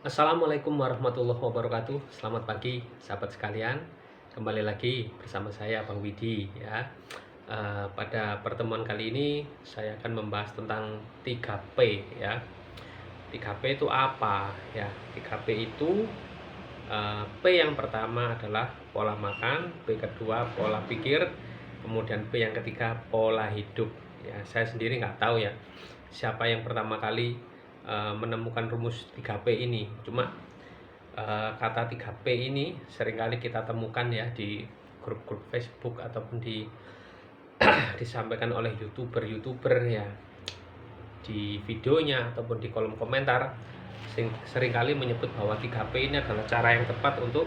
Assalamualaikum warahmatullahi wabarakatuh. Selamat pagi, sahabat sekalian. Kembali lagi bersama saya, Bang Widi. Ya, pada pertemuan kali ini saya akan membahas tentang 3P. Ya, 3P itu apa? Ya, 3P itu P yang pertama adalah pola makan, P kedua pola pikir, kemudian P yang ketiga pola hidup. Ya, saya sendiri nggak tahu ya siapa yang pertama kali menemukan rumus 3P ini. Cuma kata 3P ini seringkali kita temukan ya di grup-grup Facebook ataupun disampaikan oleh YouTuber ya di videonya ataupun di kolom komentar. Seringkali menyebut bahwa 3P ini adalah cara yang tepat untuk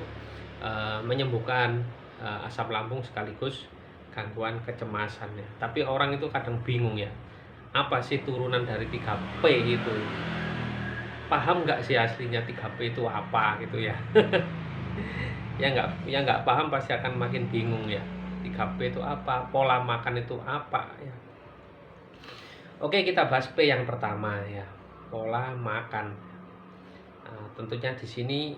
menyembuhkan asam lambung sekaligus gangguan kecemasan ya. Tapi orang itu kadang bingung ya, apa sih turunan dari 3P itu? Paham nggak sih aslinya 3P itu apa gitu ya? Ya nggak paham pasti akan makin bingung ya. 3P itu apa? Pola makan itu apa ya? Oke, kita bahas P yang pertama ya, pola makan. Tentunya di sini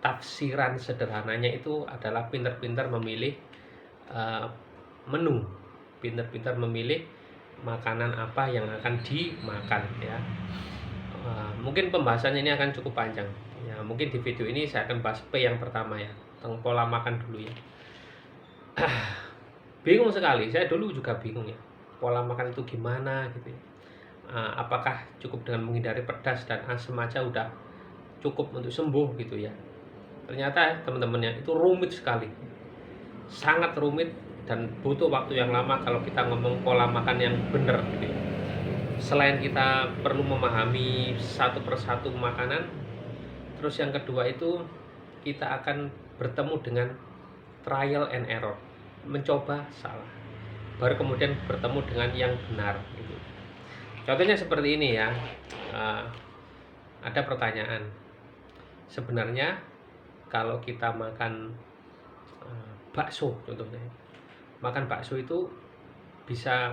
tafsiran sederhananya itu adalah pintar-pintar memilih menu, pintar-pintar memilih makanan apa yang akan dimakan ya. Mungkin pembahasannya ini akan cukup panjang ya. Mungkin di video ini saya akan bahas P yang pertama ya, tentang pola makan dulu ya. Bingung sekali, saya dulu juga bingung ya, pola makan itu gimana gitu ya. Apakah cukup dengan menghindari pedas dan asam aja udah cukup untuk sembuh gitu ya? Ternyata teman-teman ya, itu rumit sekali, sangat rumit dan butuh waktu yang lama kalau kita ngomong pola makan yang benar gitu ya. Selain kita perlu memahami satu persatu makanan, terus yang kedua itu kita akan bertemu dengan trial and error, mencoba salah, baru kemudian bertemu dengan yang benar gitu. Contohnya seperti ini ya. Ada pertanyaan, sebenarnya kalau kita makan bakso contohnya, makan bakso itu bisa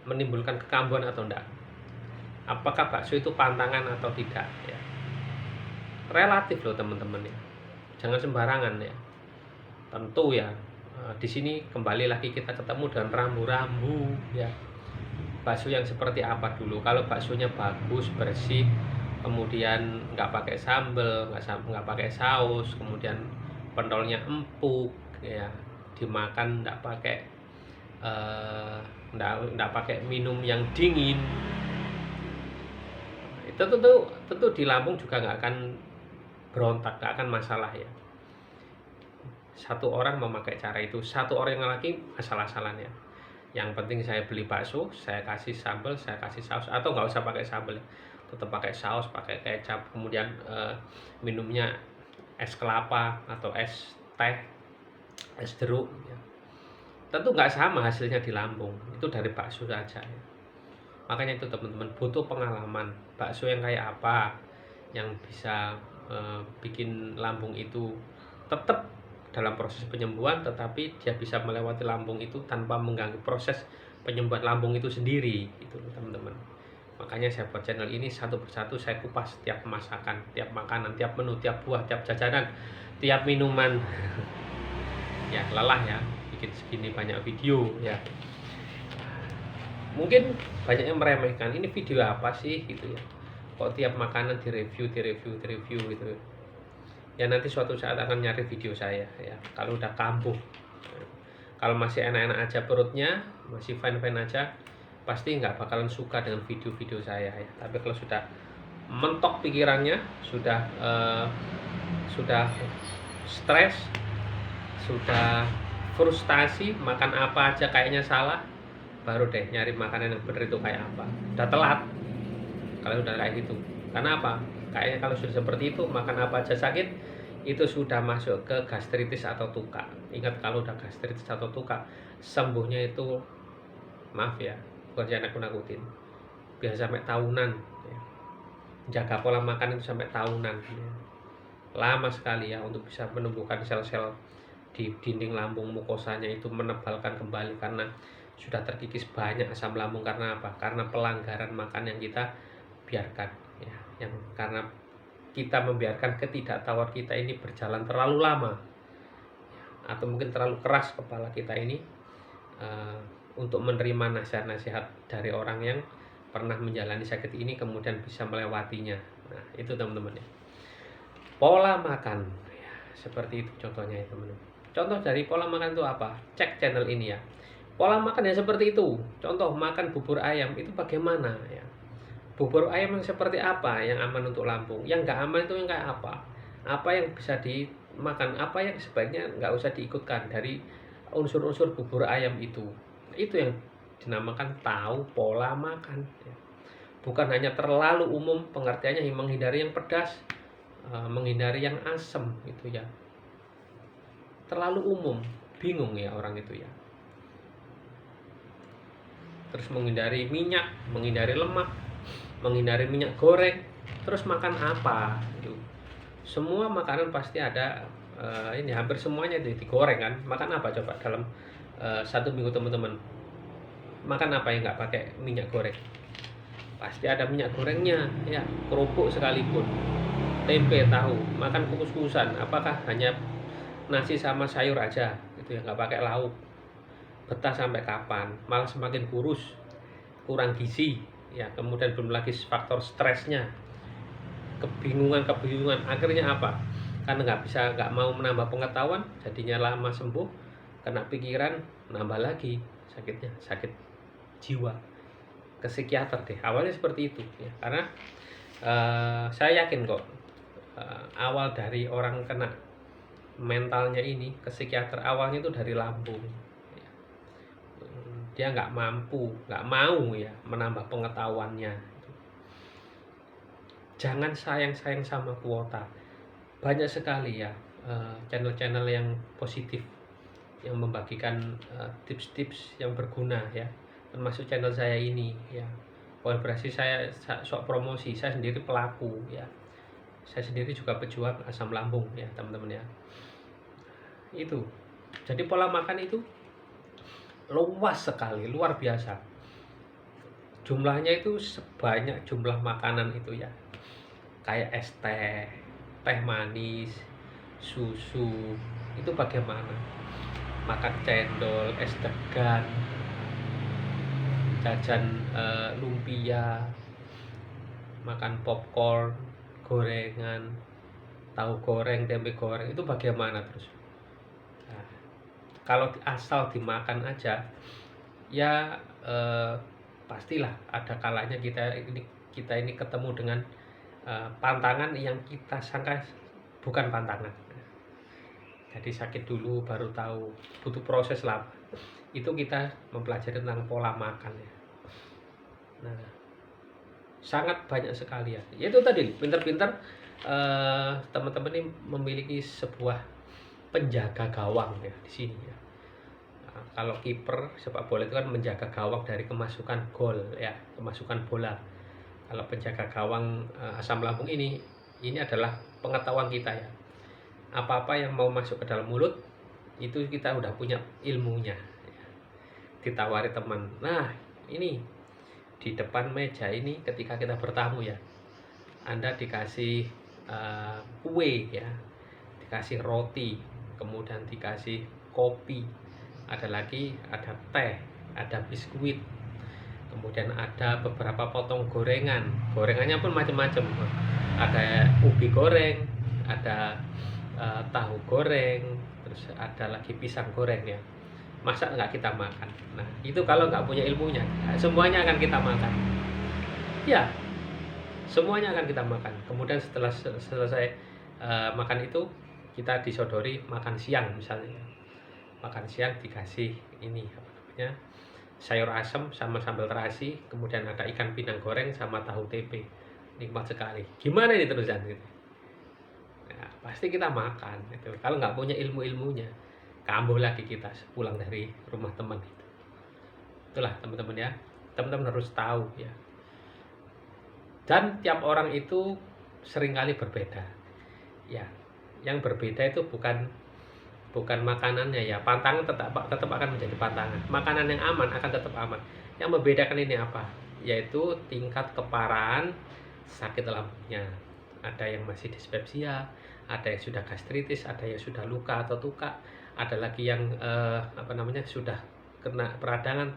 menimbulkan kekambuhan atau enggak? Apakah bakso itu pantangan atau tidak ya? Relatif loh teman-teman ya, jangan sembarangan ya. Tentu ya, di sini kembali lagi kita ketemu dengan rambu-rambu ya. Bakso yang seperti apa dulu? Kalau baksonya bagus, bersih, kemudian nggak pakai sambal, nggak pakai saus, kemudian pentolnya empuk ya, dimakan nggak pakai nggak pakai minum yang dingin, itu tentu di lambung juga nggak akan berontak, nggak akan masalah ya. Satu orang memakai cara itu, satu orang yang lagi asal-asalan ya. Yang penting saya beli bakso, saya kasih sambal, saya kasih saus, atau nggak usah pakai sambal, tetap pakai saus, pakai kecap, kemudian minumnya es kelapa atau es teh, es jeruk ya. Tentu nggak sama hasilnya di lambung, itu dari bakso saja ya. Makanya itu teman-teman, butuh pengalaman bakso yang kayak apa yang bisa bikin lambung itu tetap dalam proses penyembuhan, tetapi dia bisa melewati lambung itu tanpa mengganggu proses penyembuhan lambung itu sendiri itu teman-teman. Makanya saya buat channel ini, satu persatu saya kupas tiap masakan, tiap makanan, tiap menu, tiap buah, tiap jajanan, tiap minuman. Ya lelah ya bikin segini banyak video ya. Mungkin banyak yang meremehkan, ini video apa sih gitu ya, kok tiap makanan direview gitu ya. Nanti suatu saat akan nyari video saya ya, kalau udah kambuh. Kalau masih enak-enak aja perutnya, masih fine-fine aja, pasti nggak bakalan suka dengan video-video saya ya. Tapi kalau sudah mentok pikirannya, sudah stres, sudah frustasi, makan apa aja kayaknya salah, baru deh nyari makanan yang bener itu kayak apa. Udah telat kalau udah kayak gitu. Karena apa? Kayaknya kalau sudah seperti itu, makan apa aja sakit, itu sudah masuk ke gastritis atau tukak. Ingat, kalau udah gastritis atau tukak, sembuhnya itu, maaf ya, bukan nakut-nakutin, bisa sampai tahunan ya. Jaga pola makan itu sampai tahunan ya. Lama sekali ya untuk bisa menumbuhkan sel-sel di dinding lambung mukosanya itu, menebalkan kembali, karena sudah terkikis banyak asam lambung. Karena apa? Karena pelanggaran makan yang kita biarkan ya. yang karena kita membiarkan ketidaktahuan kita ini berjalan terlalu lama, atau mungkin terlalu keras kepala kita ini untuk menerima nasihat-nasihat dari orang yang pernah menjalani sakit ini kemudian bisa melewatinya. Nah, itu teman-teman ya. Pola makan ya, seperti itu contohnya ya teman-teman. Contoh dari pola makan itu apa? Cek channel ini ya. Pola makan ya seperti itu. Contoh makan bubur ayam itu bagaimana ya? Bubur ayam yang seperti apa yang aman untuk lambung? Yang nggak aman itu yang kayak apa? Apa yang bisa dimakan? Apa yang sebaiknya nggak usah diikutkan dari unsur-unsur bubur ayam itu? Itu yang dinamakan tahu pola makan ya. Bukan hanya terlalu umum pengertiannya menghindari yang pedas, menghindari yang asam gitu ya. Terlalu umum, bingung ya orang itu ya. Terus menghindari minyak, menghindari lemak, menghindari minyak goreng. Terus makan apa gitu. Semua makanan pasti ada ini hampir semuanya digoreng kan. Makan apa coba dalam 1 minggu teman-teman? Makan apa yang nggak pakai minyak goreng? Pasti ada minyak gorengnya ya. Kerupuk sekalipun, tempe, tahu, makan kukus-kukusan, apakah hanya nasi sama sayur aja gitu ya, nggak pakai lauk? Betah sampai kapan? Malah semakin kurus, kurang gizi ya. Kemudian belum lagi faktor stresnya, kebingungan, akhirnya apa? Karena nggak mau menambah pengetahuan, jadinya lama sembuh, kena pikiran, nambah lagi sakitnya, sakit jiwa, ke psikiater deh. Awalnya seperti itu ya. Karena saya yakin kok awal dari orang kena mentalnya ini ke psikiater awalnya itu dari lambung ya. Dia nggak mau ya menambah pengetahuannya. Jangan sayang sama kuota. Banyak sekali ya channel-channel yang positif yang membagikan tips-tips yang berguna ya, termasuk channel saya ini ya. Bukan berarti saya sok promosi, saya sendiri pelaku ya. Saya sendiri juga pejuang asam lambung ya teman-teman ya. Itu. Jadi pola makan itu luas sekali, luar biasa. Jumlahnya itu sebanyak jumlah makanan itu ya. Kayak es teh, teh manis, susu, itu bagaimana? Makan cendol, es degan, jajan lumpia, makan popcorn, gorengan, tahu goreng, tempe goreng, itu bagaimana terus? Nah, kalau asal dimakan aja ya pastilah ada kalanya kita ini ketemu dengan pantangan yang kita sangka bukan pantangan. Jadi sakit dulu baru tahu, butuh proses lama. Itu kita mempelajari tentang pola makan ya. Nah, sangat banyak sekali ya. Itu tadi pinter-pinter teman-teman ini memiliki sebuah penjaga gawang ya di sini ya. Nah, kalau kiper sepak bola itu kan menjaga gawang dari kemasukan gol ya, kemasukan bola. Kalau penjaga gawang asam lambung ini adalah pengetahuan kita ya. Apa-apa yang mau masuk ke dalam mulut itu kita udah punya ilmunya ya. Ditawari teman, nah ini di depan meja ini ketika kita bertamu ya, Anda dikasih kue ya, dikasih roti, kemudian dikasih kopi, ada teh, ada biskuit, kemudian ada beberapa potong gorengannya pun macam-macam, ada ubi goreng, ada tahu goreng, terus ada lagi pisang goreng ya. Masa nggak kita makan? Nah itu kalau nggak punya ilmunya, semuanya akan kita makan ya, semuanya akan kita makan. Kemudian setelah selesai makan itu kita disodori makan siang misalnya. Makan siang dikasih ini apa namanya, sayur asem sama sambal terasi, kemudian ada ikan pinang goreng sama tahu tempe. Nikmat sekali. Gimana ini terusan gitu? Nah, pasti kita makan itu. Kalau nggak punya ilmunya, kambuh lagi kita pulang dari rumah teman itu. Itulah teman-teman ya. Teman-teman harus tahu ya. Dan tiap orang itu seringkali berbeda. Ya, yang berbeda itu bukan makanannya ya. Pantangan tetap akan menjadi pantangan. Makanan yang aman akan tetap aman. Yang membedakan ini apa? Yaitu tingkat keparahan sakit lambungnya. Ada yang masih dispepsia, ada yang sudah gastritis, ada yang sudah luka atau tukak, ada lagi yang sudah kena peradangan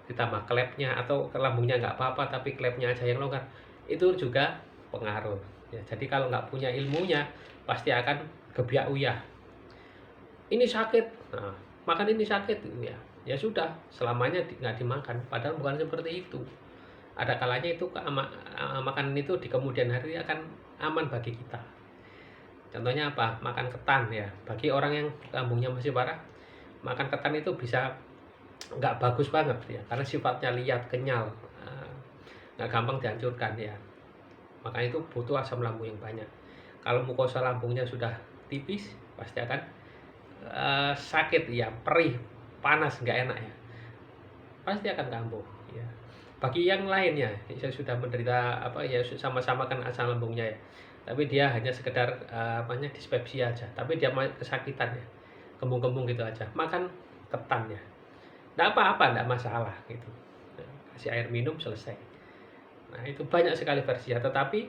ditambah klepnya, atau lambungnya nggak apa-apa tapi klepnya aja yang longgar. Itu juga pengaruh ya. Jadi kalau nggak punya ilmunya pasti akan gebiak uyah, ini sakit, nah, makan ini sakit ya. Ya sudah, selamanya nggak dimakan, padahal bukan seperti itu. Ada kalanya itu makanan itu di kemudian hari akan aman bagi kita. Contohnya apa? Makan ketan ya. Bagi orang yang lambungnya masih parah, makan ketan itu bisa nggak bagus banget ya, karena sifatnya liat, kenyal, nggak gampang dihancurkan ya. Makanya itu butuh asam lambung yang banyak. Kalau mukosa lambungnya sudah tipis, pasti akan sakit ya, perih, panas, nggak enak ya, pasti akan kambuh ya. Bagi yang lainnya, saya sudah menderita sama-sama kan asam lambungnya ya, tapi dia hanya sekedar dispepsia aja, tapi dia kesakitan ya, kembung-kembung gitu aja, makan ketan ya, nggak apa-apa, nggak masalah gitu, kasih air minum selesai. Nah itu banyak sekali versinya, tetapi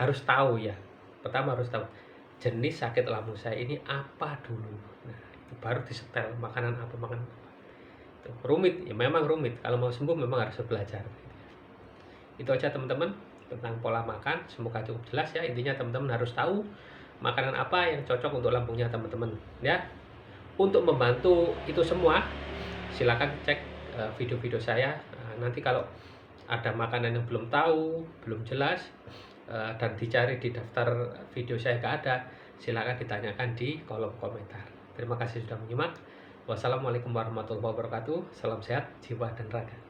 harus tahu ya, pertama harus tahu jenis sakit lambung saya ini apa dulu. Nah itu baru disetel makanan apa. Itu rumit ya, memang rumit. Kalau mau sembuh memang harus belajar. Itu aja teman-teman tentang pola makan, semoga cukup jelas ya. Intinya teman-teman harus tahu makanan apa yang cocok untuk lambungnya teman-teman ya. Untuk membantu itu semua silakan cek video-video saya. Nanti kalau ada makanan yang belum tahu, belum jelas, dan dicari di daftar video saya nggak ada, silakan ditanyakan di kolom komentar. Terima kasih sudah menyimak. Wassalamualaikum warahmatullahi wabarakatuh. Salam sehat jiwa dan raga.